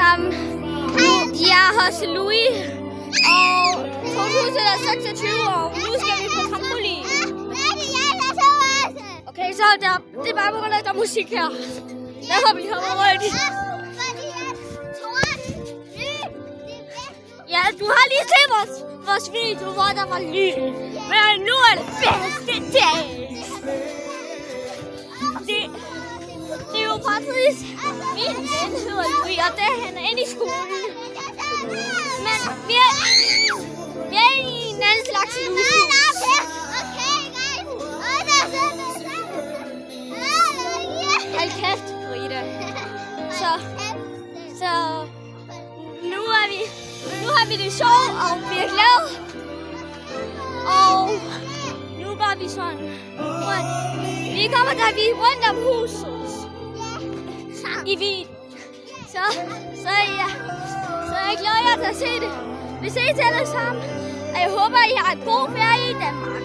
sammen. Jeg er hos Louis, og 2026 år. Nu skal vi på trampolin. Okay, så det er bare på grund af, at der er musik her. Derfor vi hopper rundt. Ja, du har lige set vores video, hvor der var lyd. Men nu er det bedste dag. Det er jo faktisk min ven hedder Louis, og det er han inde i skolen. Men vi er i en anden slags lus. Hold kæft, Rita. Så nu har vi det sjovt, og vi er glade. Og nu går vi sådan rundt. Vi kommer der rundt om huset i Wien. Så jeg glæder jer til at se det. Vi ses alle sammen, og jeg håber, I har en god ferie i Danmark.